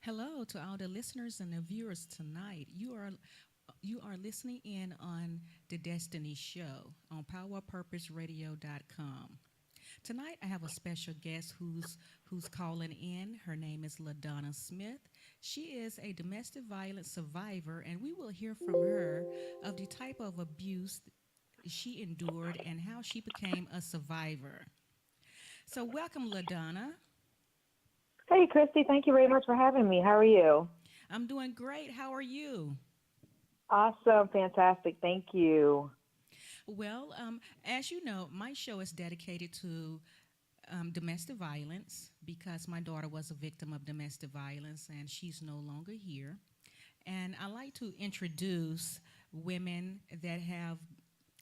Hello to all the listeners and the viewers tonight. You are listening in on the Destiny Show on powerpurposeradio.com. Tonight I have a special guest who's calling in. Her name is LaDonna Smith. She is a domestic violence survivor and we will hear from her of the type of abuse she endured and how she became a survivor. So welcome LaDonna. Hey, Christy, thank you very much for having me. How are you? I'm doing great. How are you? Awesome, fantastic. Thank you. Well, as you know, my show is dedicated to domestic violence because my daughter was a victim of domestic violence and she's no longer here. And I like to introduce women that have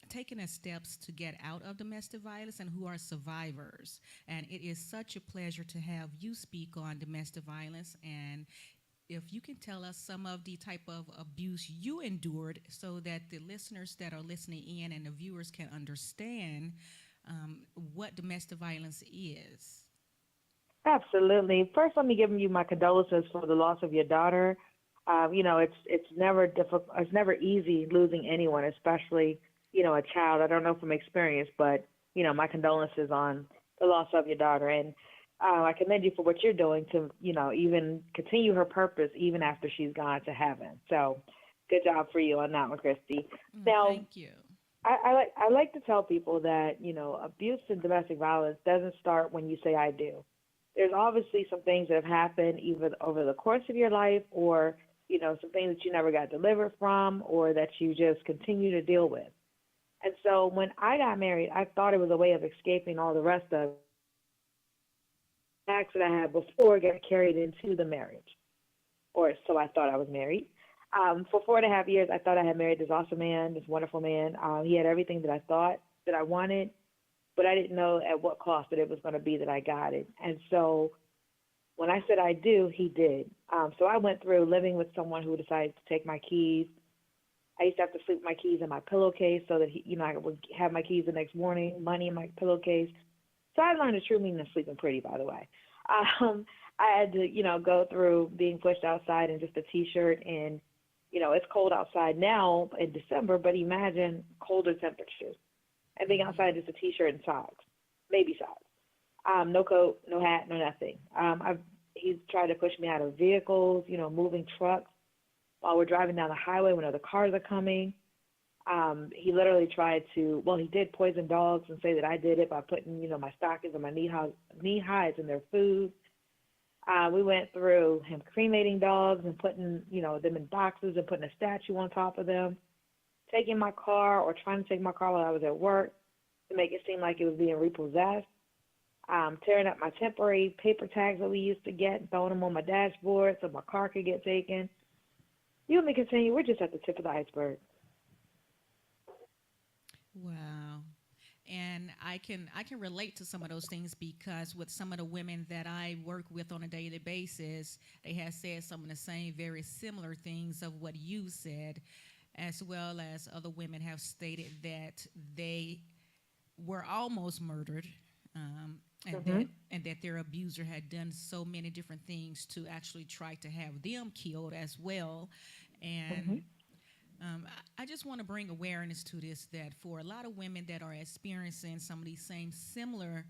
taken the steps to get out of domestic violence and who are survivors. And it is such a pleasure to have you speak on domestic violence and if you can tell us some of the type of abuse you endured so that the listeners that are listening in and the viewers can understand what domestic violence is. Absolutely. First, let me give you my condolences for the loss of your daughter. It's never difficult. It's never easy losing anyone, especially a child. I don't know from experience, but my condolences on the loss of your daughter, and I commend you for what you're doing to even continue her purpose even after she's gone to heaven. So, good job for you on that one, Christy. Now, Thank you. I like to tell people that abuse and domestic violence doesn't start when you say I do. There's obviously some things that have happened either over the course of your life or some things that you never got delivered from or that you just continue to deal with. And so when I got married, I thought it was a way of escaping all the rest of acts that I had before got carried into the marriage, or so I thought I was married. For 4.5 years, I thought I had married this awesome man, this wonderful man. He had everything that I thought that I wanted, but I didn't know at what cost that it was going to be that I got it. And so when I said I do, he did. So I went through living with someone who decided to take my keys. I used to have to sleep with my keys in my pillowcase so that I would have my keys the next morning, money in my pillowcase. So I learned the true meaning of sleeping pretty, by the way. I had to, go through being pushed outside in just a t-shirt and, it's cold outside now in December, but imagine colder temperatures and being outside in just a t-shirt and socks, maybe socks. No coat, no hat, no nothing. He's tried to push me out of vehicles, moving trucks while we're driving down the highway when other cars are coming. He literally tried to, well, he did poison dogs and say that I did it by putting, my stockings and my knee highs in their food. We went through him cremating dogs and putting, them in boxes and putting a statue on top of them, taking my car or trying to take my car while I was at work to make it seem like it was being repossessed, tearing up my temporary paper tags that we used to get and throwing them on my dashboard so my car could get taken. You want me to continue? We're just at the tip of the iceberg. Wow. And I can relate to some of those things because with some of the women that I work with on a daily basis, they have said some of the same very similar things of what you said, as well as other women have stated that they were almost murdered, and Mm-hmm. that their abuser had done so many different things to actually try to have them killed as well. Mm-hmm. And I just want to bring awareness to this that for a lot of women that are experiencing some of these same similar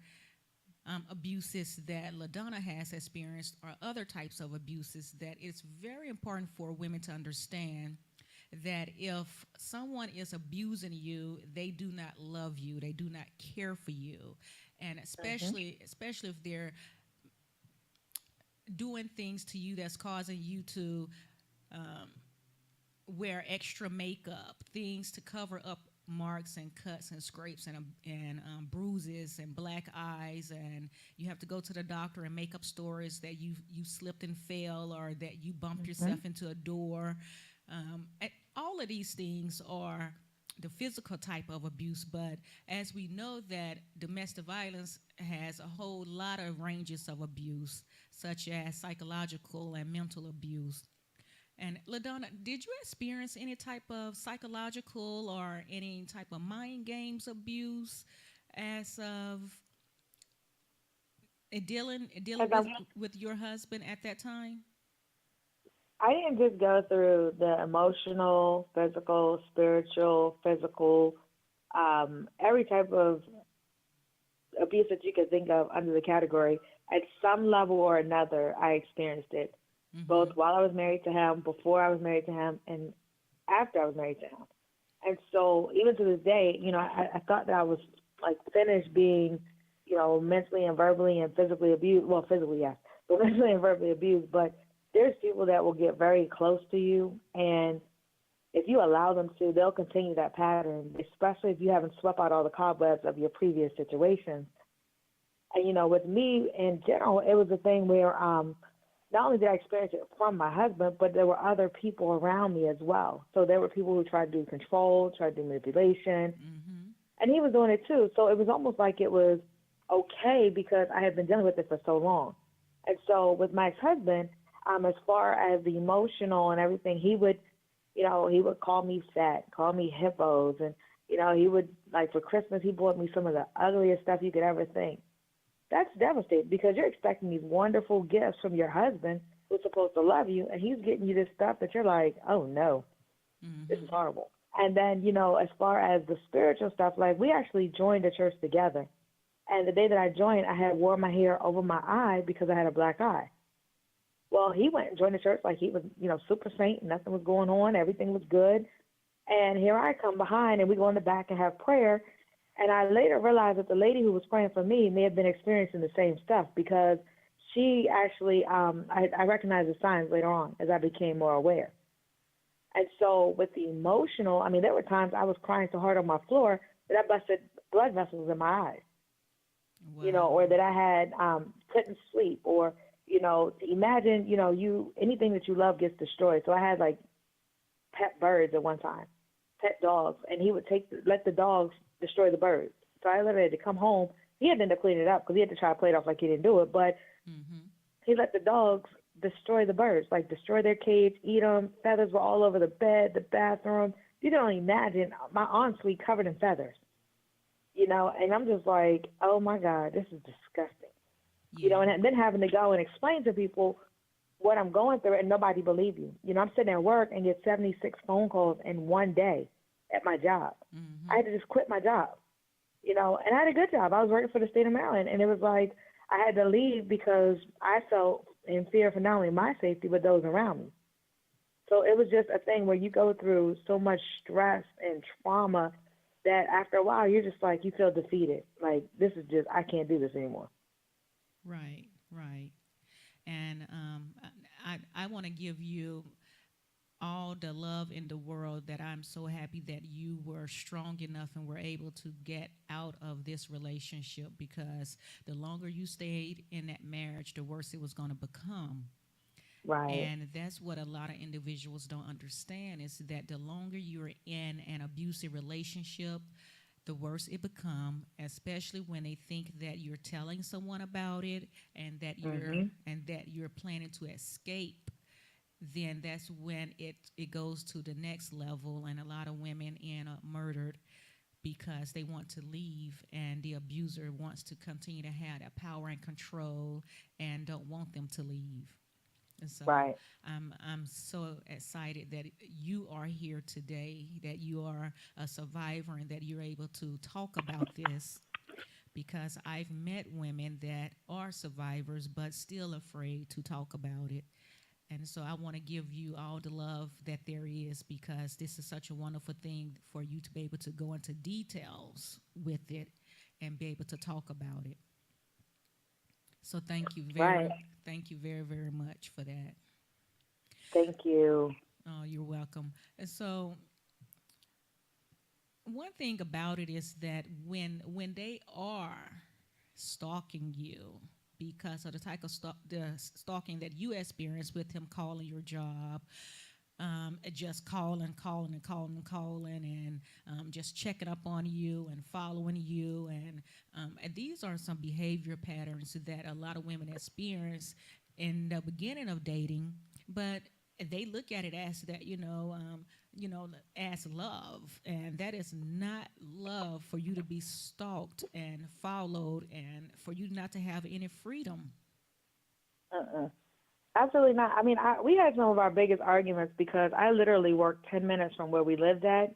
abuses that LaDonna has experienced or other types of abuses, that it's very important for women to understand that if someone is abusing you, they do not love you, they do not care for you, and Mm-hmm. especially if they're doing things to you that's causing you to um, wear extra makeup, things to cover up marks and cuts and scrapes and bruises and black eyes, and you have to go to the doctor and make up stories that you slipped and fell or that you bumped Mm-hmm. yourself into a door. And all of these things are the physical type of abuse, but as we know that domestic violence has a whole lot of ranges of abuse, such as psychological and mental abuse. And LaDonna, did you experience any type of psychological or any type of mind games abuse as of dealing As dealing I with your husband at that time? I didn't just go through the emotional, physical, spiritual, physical, every type of abuse that you could think of under the category. At some level or another, I experienced it, both Mm-hmm. while I was married to him, before I was married to him, and after I was married to him. And so, even to this day, I thought that I was like finished being, mentally and verbally and physically abused. Well, physically, yes, but mentally and verbally abused. But there's people that will get very close to you, and if you allow them to, they'll continue that pattern, especially if you haven't swept out all the cobwebs of your previous situations. And with me in general, it was a thing where not only did I experience it from my husband, but there were other people around me as well. So there were people who tried to do control, tried to do manipulation, Mm-hmm. and he was doing it too. So it was almost like it was okay because I had been dealing with it for so long. And so with my ex-husband, as far as the emotional and everything, he would call me fat, call me hippos, and he would like for Christmas he bought me some of the ugliest stuff you could ever think. That's devastating because you're expecting these wonderful gifts from your husband who's supposed to love you, and he's getting you this stuff that you're like, oh no, this is Mm-hmm. horrible. And then, as far as the spiritual stuff, like we actually joined a church together. And the day that I joined, I had wore my hair over my eye because I had a black eye. Well, he went and joined the church like he was, super saint. Nothing was going on. Everything was good. And here I come behind, and we go in the back and have prayer. And I later realized that the lady who was praying for me may have been experiencing the same stuff because she actually, I recognized the signs later on as I became more aware. And so with the emotional, I mean, there were times I was crying so hard on my floor that I busted blood vessels in my eyes, or Wow. that I had couldn't sleep, or imagine, you anything that you love gets destroyed. So I had like pet birds at one time, pet dogs, and he would let the dogs destroy the birds. So I literally had to come home. He had to end up cleaning it up because he had to try to play it off like he didn't do it, but Mm-hmm. he let the dogs destroy the birds, like destroy their cage, eat them. Feathers were all over the bed, the bathroom. You can only imagine my ensuite covered in feathers, and I'm just like, oh my God, this is disgusting. Yeah. And then having to go and explain to people what I'm going through and nobody believe you. I'm sitting at work and get 76 phone calls in one day at my job. I Mm-hmm. had to just quit my job, and I had a good job. I was working for the state of Maryland, and it was like I had to leave because I felt in fear for not only my safety but those around me. So it was just a thing where you go through so much stress and trauma that after a while you're just like you feel defeated. Like this is just I can't do this anymore. Right. Right. And I want to give you all the love in the world that I'm so happy that you were strong enough and were able to get out of this relationship because the longer you stayed in that marriage, the worse it was going to become. Right. And that's what a lot of individuals don't understand is that the longer you're in an abusive relationship, the worse it become, especially when they think that you're telling someone about it Mhm. and that you're planning to escape, then that's when it goes to the next level and a lot of women end up murdered because they want to leave and the abuser wants to continue to have that power and control and don't want them to leave. And so Right. I'm so excited that you are here today, that you are a survivor, and that you're able to talk about this because I've met women that are survivors but still afraid to talk about it. And so I want to give you all the love that there is because this is such a wonderful thing for you to be able to go into details with it and be able to talk about it. So Right. thank you very, very much for that. Thank you. Oh, you're welcome. And so one thing about it is that when they are stalking you because of the type of the stalking that you experience with him calling your job, just calling and just checking up on you and following you and these are some behavior patterns that a lot of women experience in the beginning of dating, but they look at it as that you know as love, and that is not love for you to be stalked and followed and for you not to have any freedom. Uh-uh. Absolutely not. I mean, we had some of our biggest arguments because I literally worked 10 minutes from where we lived at.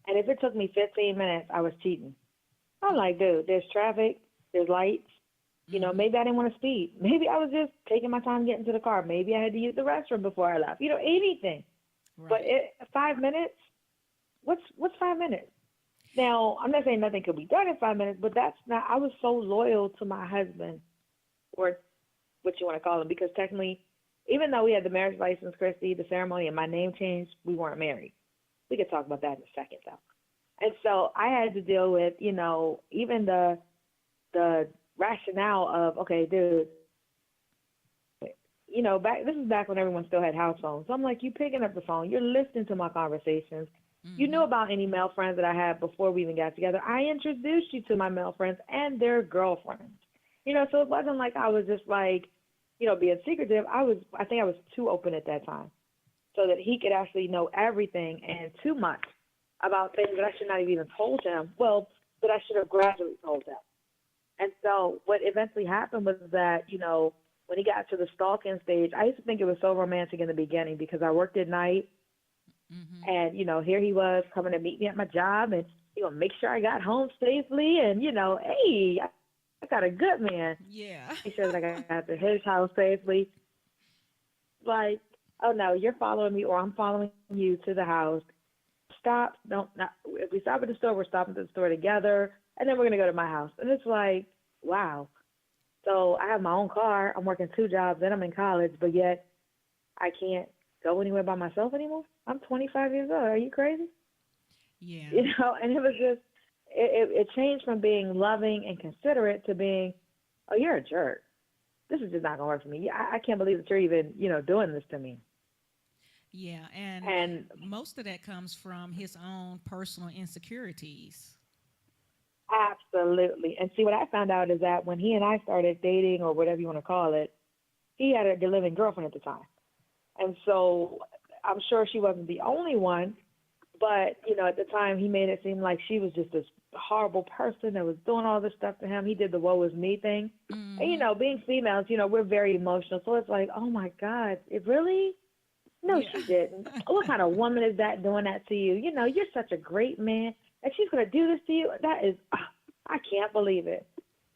And if it took me 15 minutes, I was cheating. I'm like, dude, there's traffic, there's lights. Mm-hmm. Maybe I didn't want to speed. Maybe I was just taking my time getting to the car. Maybe I had to use the restroom before I left. Anything. But Right. 5 minutes? What's 5 minutes? Now, I'm not saying nothing could be done in 5 minutes, but that's not. I was so loyal to my husband, or what you want to call him, because technically, even though we had the marriage license, Christy, the ceremony, and my name changed, we weren't married. We could talk about that in a second, though. And so I had to deal with, even the rationale of, okay, dude, back this is back when everyone still had house phones. So I'm like, you picking up the phone, you're listening to my conversations. You knew Mm-hmm. about any male friends that I had before we even got together. I introduced you to my male friends and their girlfriends. So it wasn't like I was just like, being secretive. I think I was too open at that time, so that he could actually know everything and too much about things that I should not have even told him. Well, that I should have gradually told him. And so what eventually happened was that, when he got to the stalking stage, I used to think it was so romantic in the beginning because I worked at night Mm-hmm. and, here he was coming to meet me at my job and he gonna make sure I got home safely and, hey, I got a good man. Yeah. Make sure that I got to his house safely. Like, oh no, you're following me or I'm following you to the house. Stop. Don't not if we stop at the store, we're stopping at the store together and then we're gonna go to my house. And it's like, wow. So I have my own car. I'm working two jobs and I'm in college, but yet I can't go anywhere by myself anymore. I'm 25 years old. Are you crazy? Yeah. And it was just, it changed from being loving and considerate to being, oh, you're a jerk. This is just not going to work for me. I can't believe that you're even, doing this to me. Yeah. And And most of that comes from his own personal insecurities. absolutely. And see, what I found out is that when he and I started dating or whatever you want to call it, he had a living girlfriend at the time. And so I'm sure she wasn't the only one, but at the time he made it seem like she was just this horrible person that was doing all this stuff to him. He did the woe is me thing. And Mm-hmm. being females, we're very emotional. So it's like, oh my God, it really? No, Yeah. she didn't. What kind of woman is that doing that to you? You're such a great man, and she's gonna do this to you. That is, I can't believe it.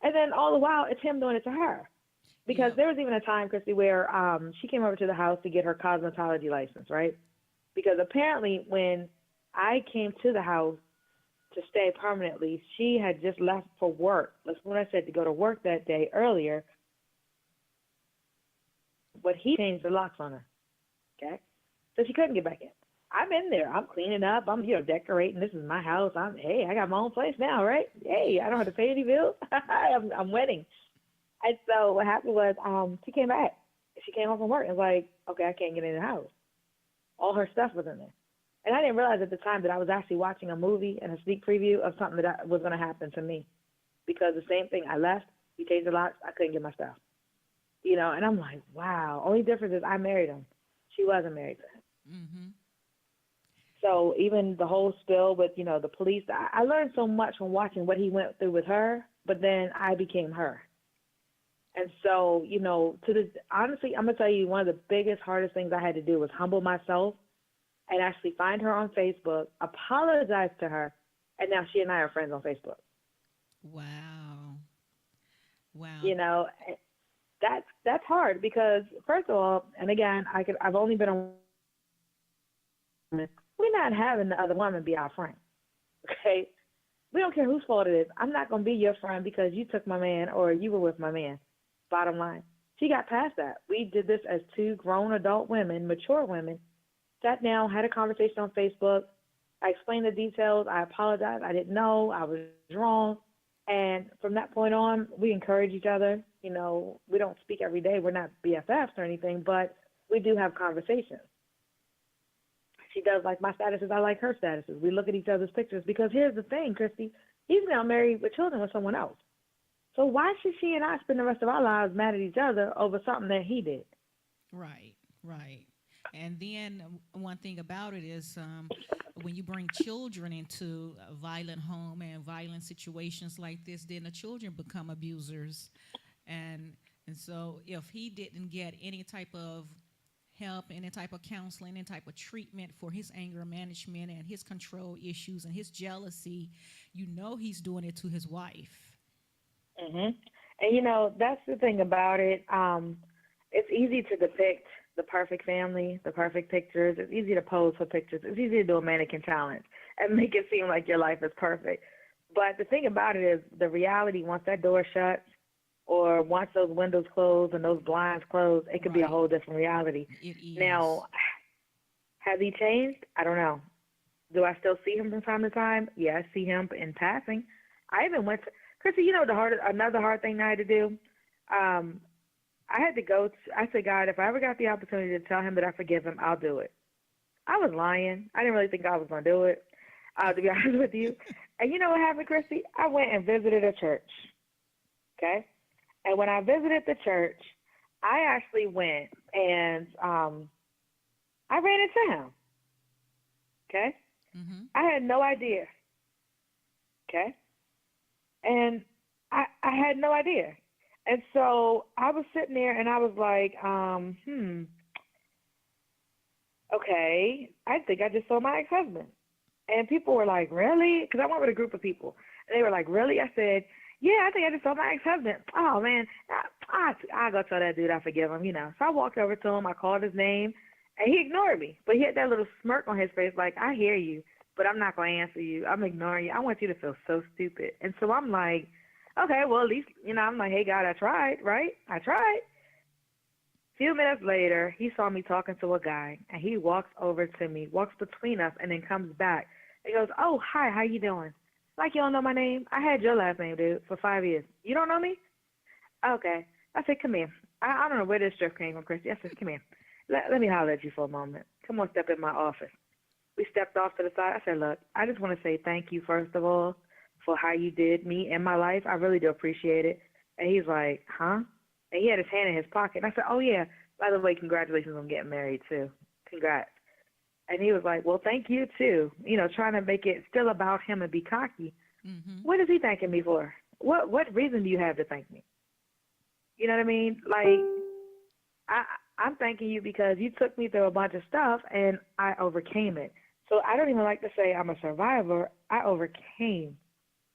And then all the while, it's him doing it to her. Because Yep. there was even a time, Christy, where she came over to the house to get her cosmetology license, right? Because apparently when I came to the house to stay permanently, she had just left for work. That's when I said to go to work that day earlier, but he changed the locks on her, okay? So she couldn't get back in. I'm in there. I'm cleaning up. I'm, decorating. This is my house. Hey, I got my own place now, right? Hey, I don't have to pay any bills. I'm winning. And so what happened was, she came back. She came home from work and was like, okay, I can't get in the house. All her stuff was in there. And I didn't realize at the time that I was actually watching a movie and a sneak preview of something that was going to happen to me. Because the same thing, I left, he changed the locks, I couldn't get my stuff. And I'm like, wow. Only difference is I married him. She wasn't married to him. Mm-hmm. So even the whole spill with, the police, I learned so much from watching what he went through with her, but then I became her. And so, honestly, I'm gonna tell you one of the biggest, hardest things I had to do was humble myself and actually find her on Facebook, apologize to her, and now she and I are friends on Facebook. Wow. Wow. You know, that's hard because first of all, and again, I've only been a woman. We're not having the other woman be our friend. Okay, we don't care whose fault it is. I'm not gonna be your friend because you took my man or you were with my man. Bottom line. She got past that. We did this as two grown adult women, mature women, sat down, had a conversation on Facebook. I explained the details. I apologized. I didn't know. I was wrong. And from that point on, we encourage each other. We don't speak every day. We're not BFFs or anything, but we do have conversations. She does like my statuses. I like her statuses. We look at each other's pictures because here's the thing, Christy. He's now married with children with someone else. So why should she and I spend the rest of our lives mad at each other over something that he did? Right, right. And then one thing about it is when you bring children into a violent home and violent situations like this, then the children become abusers. And And so if he didn't get any type of help, any type of counseling, any type of treatment for his anger management and his control issues and his jealousy, you know he's doing it to his wife. Hmm. And that's the thing about it. It's easy to depict the perfect family, the perfect pictures. It's easy to pose for pictures. It's easy to do a mannequin challenge and make it seem like your life is perfect. But the thing about it is the reality, once that door shuts or once those windows close and those blinds close, it could be a Right. whole different reality. It is. Now, has he changed? I don't know. Do I still see him from time to time? Yeah, I see him in passing. I even went to Chrissy. Another hard thing I had to do. Um, I had to go. I said, God, if I ever got the opportunity to tell him that I forgive him, I'll do it. I was lying. I didn't really think I was going to do it, to be honest with you. And you know what happened, Chrissy? I went and visited a church. Okay, and when I visited the church, I actually went and I ran into him. Okay, Hmm. I had no idea. Okay, and I had no idea. And so I was sitting there and I was like, okay, I think I just saw my ex-husband. And people were like, really? Because I went with a group of people. And they were like, really? I said, yeah, I think I just saw my ex-husband. Oh, man, I'll go tell that dude I forgive him. So I walked over to him. I called his name. And he ignored me. But he had that little smirk on his face like, I hear you, but I'm not going to answer you. I'm ignoring you. I want you to feel so stupid. And so I'm like, okay, well, at least, I'm like, hey, God, I tried, right? I tried. A few minutes later, he saw me talking to a guy, and he walks over to me, walks between us, and then comes back. He goes, oh, hi, how you doing? Like, you don't know my name? I had your last name, dude, for 5 years. You don't know me? Okay. I said, come here. I don't know where this drift came from, Christy. I said, come here. Let me holler at you for a moment. Come on, step in my office. We stepped off to the side. I said, look, I just want to say thank you, first of all, for how you did me in my life. I really do appreciate it. And he's like, huh? And he had his hand in his pocket. And I said, oh, yeah, by the way, congratulations on getting married, too. Congrats. And he was like, well, thank you, too. Trying to make it still about him and be cocky. Hmm. What is he thanking me for? What reason do you have to thank me? You know what I mean? Like, I, I'm thanking you because you took me through a bunch of stuff and I overcame it. So I don't even like to say I'm a survivor. I overcame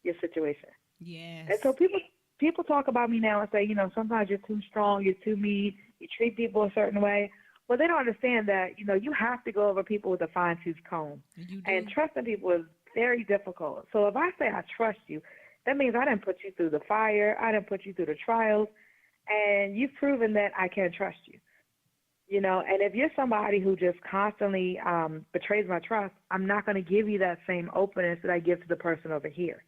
your situation. And so Yes. people talk about me now and say, sometimes you're too strong, you're too mean, you treat people a certain way. Well, they don't understand that, you have to go over people with a fine tooth comb. You And do. trusting people is very difficult. So if I say I trust you, that means I didn't put you through the fire, I didn't put you through the trials, and you've proven that I can trust you. And if you're somebody who just constantly betrays my trust, I'm not going to give you that same openness that I give to the person over here.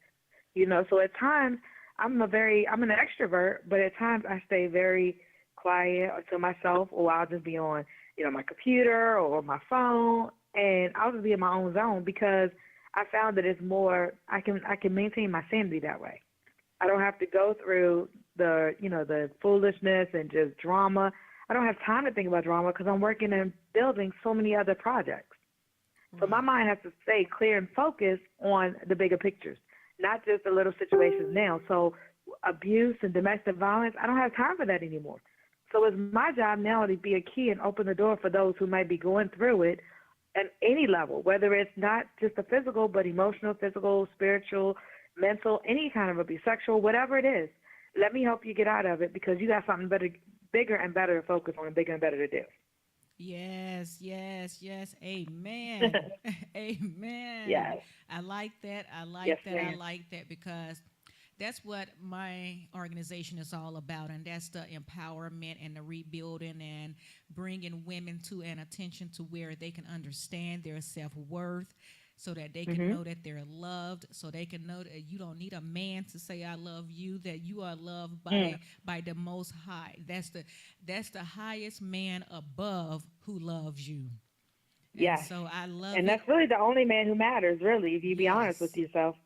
So at times I'm an extrovert, but at times I stay very quiet or to myself, or I'll just be on, my computer or my phone, and I'll just be in my own zone because I found that it's more, I can maintain my sanity that way. I don't have to go through the foolishness and just drama. I don't have time to think about drama because I'm working and building so many other projects. So my Right. mind has to stay clear and focused on the bigger pictures, not just the little situations now. So abuse and domestic violence, I don't have time for that anymore. So it's my job now to be a key and open the door for those who might be going through it at any level, whether it's not just the physical, but emotional, physical, spiritual, mental, any kind of abuse, sexual, whatever it is. Let me help you get out of it because you got something better, bigger and better to focus on and bigger and better to do. Yes, yes, yes. Amen. Amen. Yes. I like that. I Yes, like that. I ma'am. like that because that's what my organization is all about. And that's the empowerment and the rebuilding and bringing women to an attention to where they can understand their self worth so that they can Mhm. know that they're loved, so they can know that you don't need a man to say I love you, that you are loved Mm. by the most high. That's the highest man above who loves you. And Yes. so I love And it. that's really the only man who matters, really, if you be honest with Yes. yourself.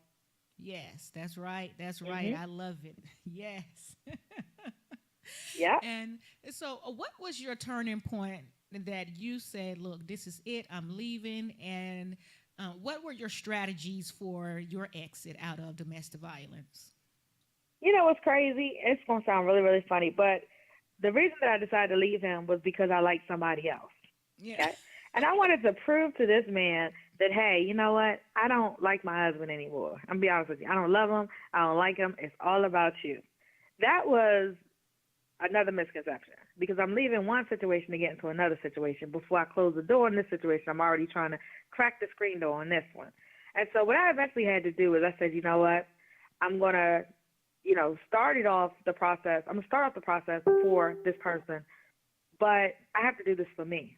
Yes, that's right. That's right. Mhm. I love it. Yes. Yep. And so, what was your turning point that you said, look, this is it, I'm leaving? And what were your strategies for your exit out of domestic violence? You know what's crazy? It's gonna sound really, really funny, but the reason that I decided to leave him was because I liked somebody else. Yeah. Okay. And I wanted to prove to this man that, hey, you know what? I don't like my husband anymore. I'm gonna be honest with you. I don't love him. I don't like him. It's all about you. That was another misconception because I'm leaving one situation to get into another situation. Before I close the door in this situation, I'm already trying to crack the screen door on this one. And so what I eventually had to do is I said, you know what? I'm going to, start it off the process. I'm going to start off the process for this person, but I have to do this for me.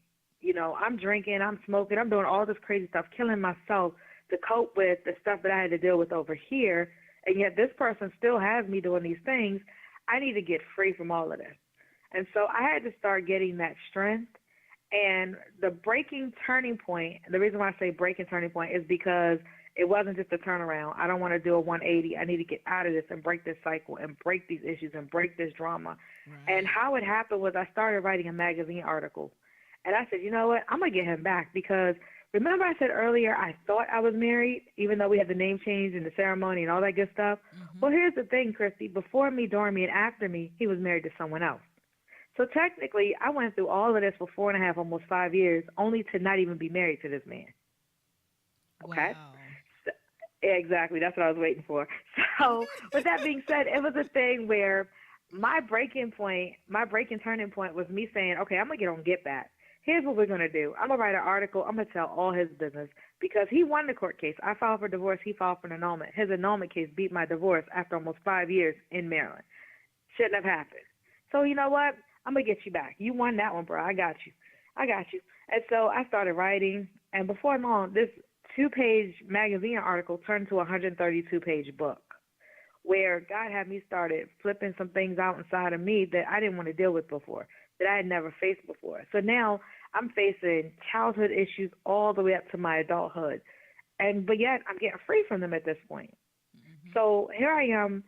I'm drinking, I'm smoking, I'm doing all this crazy stuff, killing myself to cope with the stuff that I had to deal with over here. And yet this person still has me doing these things. I need to get free from all of this. And so I had to start getting that strength. And the breaking turning point, the reason why I say breaking turning point is because it wasn't just a turnaround. I don't want to do a 180. I need to get out of this and break this cycle and break these issues and break this drama. Right. And how it happened was I started writing a magazine article. And I said, you know what, I'm going to get him back because remember I said earlier I thought I was married, even though we had the name change and the ceremony and all that good stuff? Mm-hmm. Well, here's the thing, Christy. Before me, during me, and after me, he was married to someone else. So technically, I went through all of this for 4.5, almost 5 years, only to not even be married to this man. Okay? Wow. So, exactly. That's what I was waiting for. So with that being said, it was a thing where my breaking turning point was me saying, okay, I'm going to get on Get Back. Here's what we're going to do. I'm going to write an article. I'm going to tell all his business because he won the court case. I filed for divorce. He filed for an annulment. His annulment case beat my divorce after almost 5 years in Maryland. Shouldn't have happened. So you know what? I'm going to get you back. You won that one, bro. I got you. And so I started writing. And before long, this 2-page magazine article turned to a 132-page book where God had me started flipping some things out inside of me that I didn't want to deal with before, that I had never faced before. So now I'm facing childhood issues all the way up to my adulthood. But yet I'm getting free from them at this point. Mm-hmm. So here I am,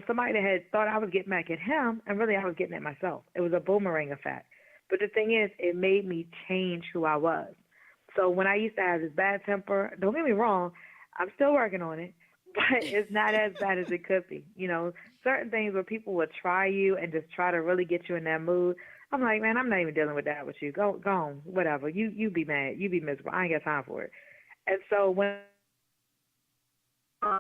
somebody that had thought I was getting back at him, and really I was getting at myself. It was a boomerang effect. But the thing is, it made me change who I was. So when I used to have this bad temper, don't get me wrong, I'm still working on it, but it's not as bad as it could be. Certain things where people will try you and just try to really get you in that mood. I'm like, man, I'm not even dealing with that with you. Go on, whatever. You be mad. You be miserable. I ain't got time for it. And so when I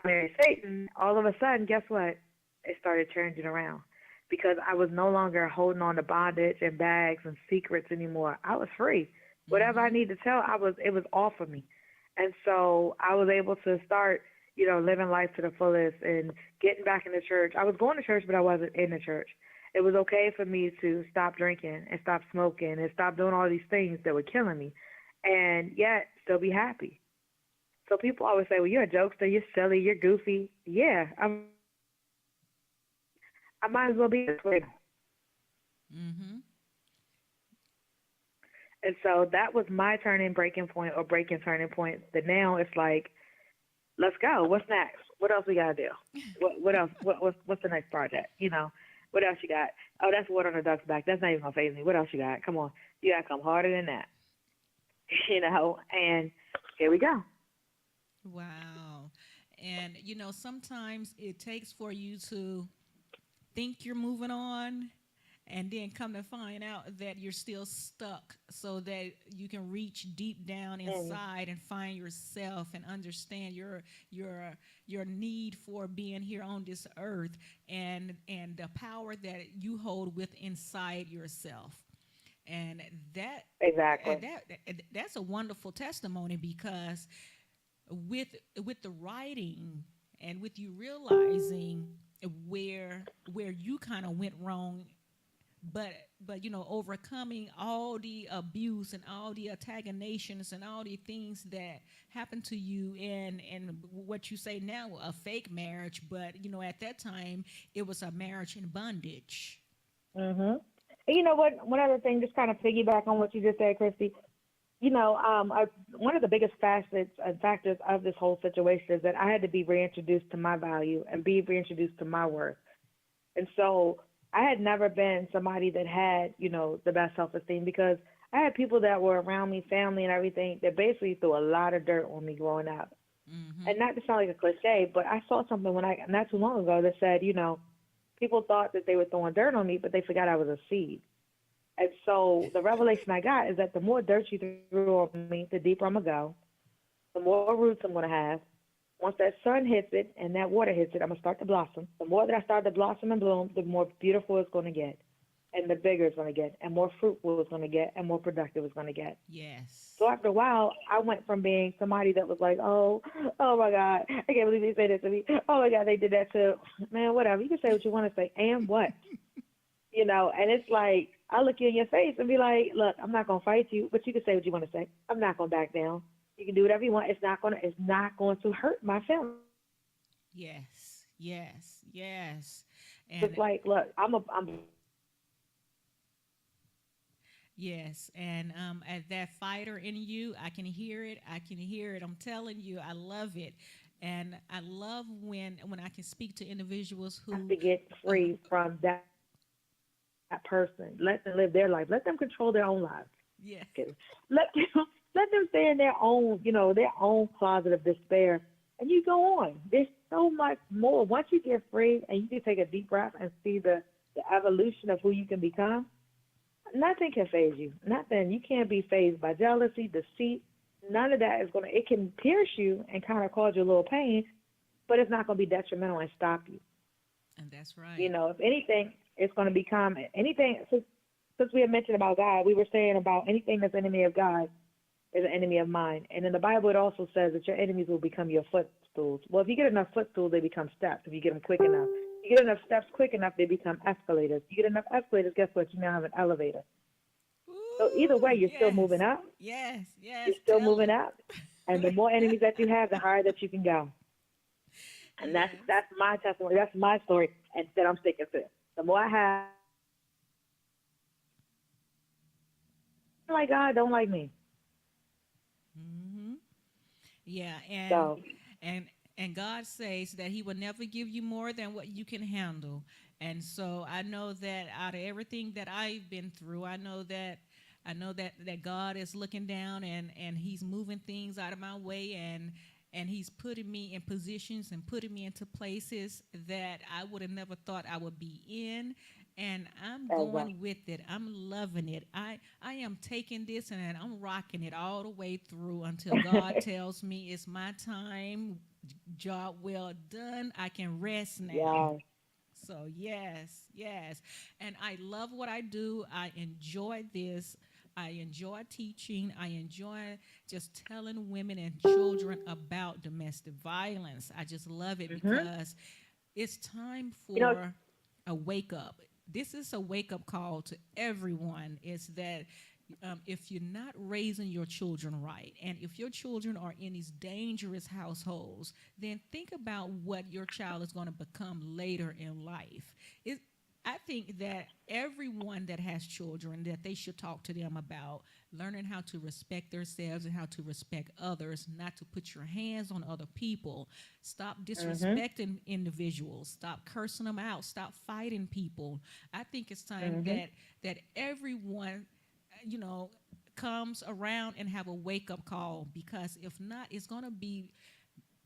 married Satan, all of a sudden, guess what? It started changing around because I was no longer holding on to bondage and bags and secrets anymore. I was free. Whatever I needed to tell, it was off of me. And so I was able to start, living life to the fullest and getting back in the church. I was going to church, but I wasn't in the church. It was okay for me to stop drinking and stop smoking and stop doing all these things that were killing me and yet still be happy. So people always say, well, you're a jokester, you're silly, you're goofy. Yeah, I might as well be this way. Mm-hmm. And so that was my breaking turning point. That now it's like, let's go. What's next? What else we gotta do? What else? What's the next project? What else you got? Oh, that's water on the duck's back. That's not even gonna faze me. What else you got? Come on, you gotta come harder than that. And here we go. Wow. And, sometimes it takes for you to think you're moving on and then come to find out that you're still stuck so that you can reach deep down inside and find yourself and understand your need for being here on this earth and the power that you hold with inside yourself. And that's a wonderful testimony because with the writing and with you realizing where you kind of went wrong, but overcoming all the abuse and all the antagonizations and all the things that happened to you and what you say now a fake marriage, but at that time it was a marriage in bondage. Mhm. And you know what? One other thing, just kind of piggyback on what you just said, Christy. One of the biggest factors of this whole situation is that I had to be reintroduced to my value and be reintroduced to my worth. And so I had never been somebody that had, the best self-esteem because I had people that were around me, family and everything, that basically threw a lot of dirt on me growing up. Mm-hmm. And not to sound like a cliche, but I saw something not too long ago that said, People thought that they were throwing dirt on me, but they forgot I was a seed. And so the revelation I got is that the more dirt you threw on me, the deeper I'm going to go, the more roots I'm going to have. Once that sun hits it and that water hits it, I'm going to start to blossom. The more that I start to blossom and bloom, the more beautiful it's going to get, and the bigger it's going to get, and more fruitful it's going to get, and more productive it's going to get. Yes. So after a while, I went from being somebody that was like, oh my God, I can't believe they said this to me. Oh my God, they did that to, man, whatever. You can say what you want to say, and what? And it's like, I look you in your face and be like, look, I'm not going to fight you, but you can say what you want to say. I'm not going to back down. You can do whatever you want. It's not going to hurt my feelings. Yes. Yes. Yes. It's And like, look, I'm yes, and as that fighter in you, I can hear it. I can hear it. I'm telling you, I love it, and I love when I can speak to individuals have who, to get uh, free from that person. Let them live their life. Let them control their own lives. yeah, Let them let them stay in their own, their own closet of despair, and you go on. There's so much more. Once you get free and you can take a deep breath and see the evolution of who you can become, nothing can phase you. Nothing. You can't be phased by jealousy, deceit. None of that is going to, it can pierce you and kind of cause you a little pain, but it's not going to be detrimental and stop you. and that's right. If anything, it's going to become anything. Since we had mentioned about God, we were saying about anything that's enemy of God is an enemy of mine. And in the Bible, it also says that your enemies will become your footstools. Well, if you get enough footstools, they become steps. If you get them quick enough, you get enough steps quick enough, they become escalators. You get enough escalators, guess what? You now have an elevator. So either Ooh, way, you're still yes, moving up. yes, yes. You're still Tell moving it. up. And the more enemies that you have, the higher that you can go. And that's Yes. that's my testimony. That's my story, and that I'm sticking to. The more I have, like God, don't like me. Hmm. Yeah, So, and and God says that He will never give you more than what you can handle. And so I know that out of everything that I've been through, I know that God is looking down and He's moving things out of my way and He's putting me in positions and putting me into places that I would have never thought I would be in. And I'm exactly. going with it. I'm loving it. I am taking this and I'm rocking it all the way through until God tells me it's my time. Job well done. I can rest now. Yeah. So yes, yes. And I love what I do. I enjoy this. I enjoy teaching. I enjoy just telling women and children about domestic violence. I just love it Mhm. because it's time You know, for a wake up. This is a wake up call to everyone. Is that if you're not raising your children right, and if your children are in these dangerous households, then think about what your child is going to become later in life. It, I think that everyone that has children that they should talk to them about learning how to respect themselves and how to respect others, not to put your hands on other people. Stop mhm, disrespecting individuals. Stop cursing them out. Stop fighting people. I think it's time mhm. that everyone, you know, comes around and have a wake up call because if not, it's going to be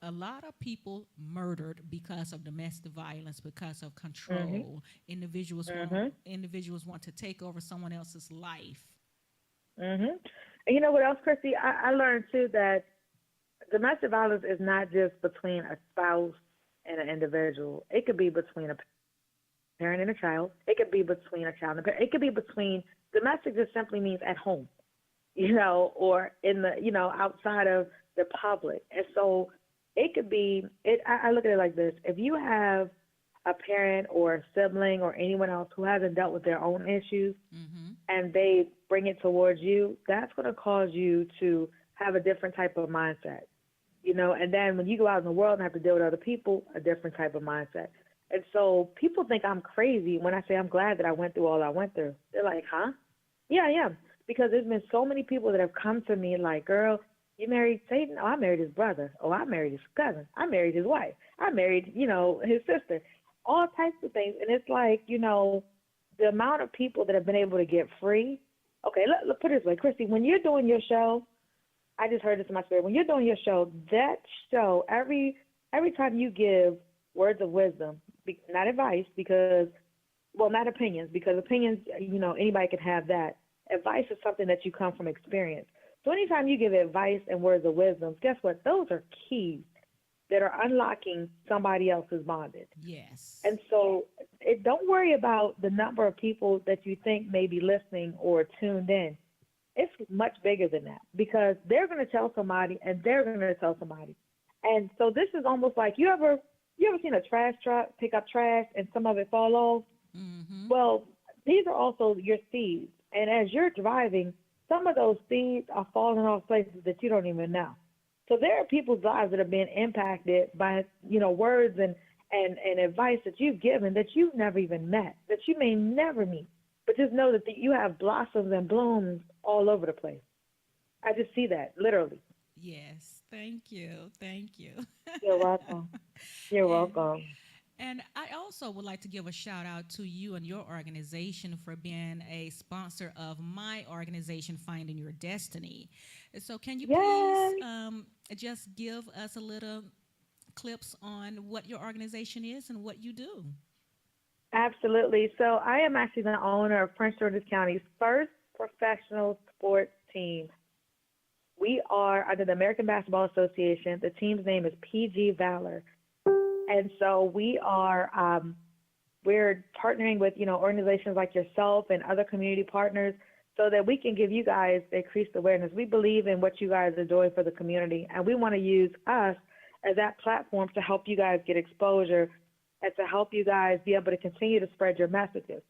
a lot of people murdered because of domestic violence, because of Mhm. control. Mhm. Individuals want to take over someone else's life. Mhm. And you know what else, Christy? I learned too that domestic violence is not just between a spouse and an individual. It could be between a parent and a child. It could be between a child and a parent. It could be between domestic just simply means at home, or in the, outside of the public. And so it could be, I look at it like this. If you have a parent or a sibling or anyone else who hasn't dealt with their own issues Mm-hmm. and they bring it towards you, that's going to cause you to have a different type of mindset, and then when you go out in the world and have to deal with other people, a different type of mindset. And so people think I'm crazy when I say I'm glad that I went through all I went through. They're like, huh? Yeah, I am. Because there's been so many people that have come to me like, girl, you married Satan? Oh, I married his brother. Oh, I married his cousin. I married his wife. I married, his sister. All types of things. And it's like, the amount of people that have been able to get free. Okay, let put it this way, Christy, when you're doing your show, I just heard this in my spirit. When you're doing your show, that show, every time you give words of wisdom, not advice, because, well, not opinions, because opinions, anybody can have that. Advice is something that you come from experience. So anytime you give advice and words of wisdom, guess what? Those are keys that are unlocking somebody else's bondage. Yes. And so don't worry about the number of people that you think may be listening or tuned in. It's much bigger than that, because they're going to tell somebody and they're going to tell somebody. And so this is almost like, you ever seen a trash truck pick up trash and some of it fall off? Mm-hmm. Well, these are also your seeds. And as you're driving, some of those seeds are falling off places that you don't even know. So there are people's lives that are being impacted by, words and advice that you've given that you've never even met, that you may never meet. But just know that you have blossoms and blooms all over the place. I just see that, literally. Yes. Thank you. Thank you. You're welcome. You're and welcome. and I also would like to give a shout out to you and your organization for being a sponsor of my organization, Finding Your Destiny. So, can you please Yes, just give us a little clips on what your organization is and what you do? absolutely. So I am actually the owner of Prince George's County's first professional sports team. We are under the American Basketball Association. The team's name is PG Valor. And so we're partnering with, organizations like yourself and other community partners so that we can give you guys increased awareness. We believe in what you guys are doing for the community, and we want to use us as that platform to help you guys get exposure and to help you guys be able to continue to spread your messages.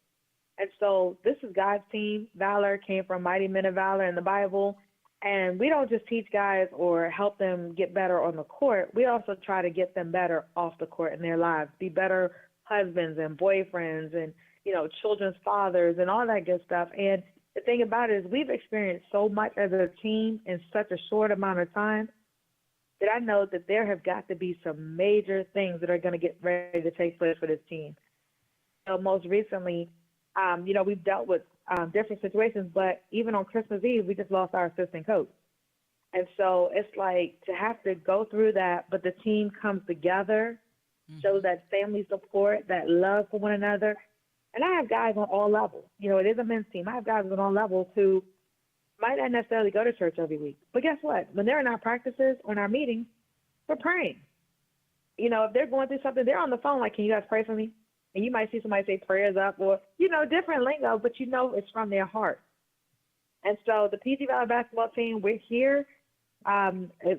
And so this is God's team. Valor came from mighty men of valor in the Bible. And we don't just teach guys or help them get better on the court. We also try to get them better off the court in their lives, be better husbands and boyfriends and, children's fathers and all that good stuff. And the thing about it is we've experienced so much as a team in such a short amount of time that I know that there have got to be some major things that are going to get ready to take place for this team. So most recently, we've dealt with different situations, but even on Christmas Eve, we just lost our assistant coach. And so it's like to have to go through that, but the team comes together, shows that family support, that love for one another. And I have guys on all levels. It is a men's team. I have guys on all levels who might not necessarily go to church every week. But guess what? When they're in our practices or in our meetings, we're praying. If they're going through something, they're on the phone like, can you guys pray for me? And you might see somebody say prayers up or, different lingo, but it's from their heart. And so the PG Valley basketball team, we're here.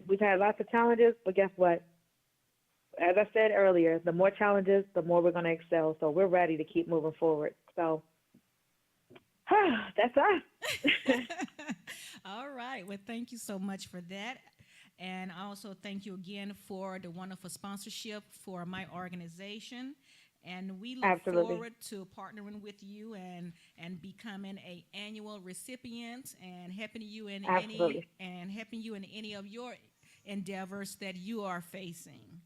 We've had lots of challenges, but guess what? As I said earlier, the more challenges, the more we're going to excel. So we're ready to keep moving forward. So that's us. All right. Well, thank you so much for that. And I also thank you again for the wonderful sponsorship for my organization. And we look Absolutely. forward to partnering with you and becoming a annual recipient and helping you in Absolutely. any of your endeavors that you are facing.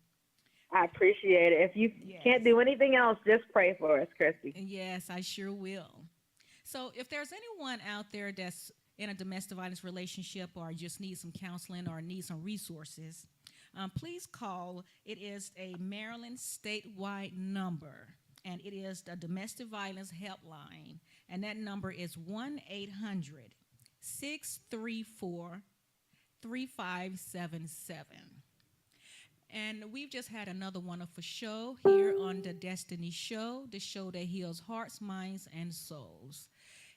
I appreciate it. If you can't Yes. do anything else, just pray for us, Christy. Yes, I sure will. So if there's anyone out there that's in a domestic violence relationship or just needs some counseling or needs some resources, please call. It is a Maryland statewide number, and it is the domestic violence helpline. And that number is 1-800-634-3577. And we've just had another wonderful show here on the Destiny Show, the show that heals hearts, minds, and souls.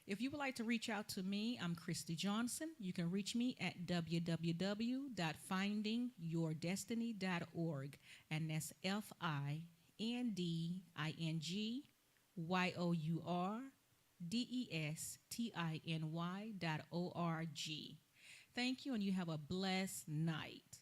If you would like to reach out to me, I'm Christy Johnson. You can reach me at www.findingyourdestiny.org, and that's FINDINGYOURDESTINY.org. Thank you, and you have a blessed night.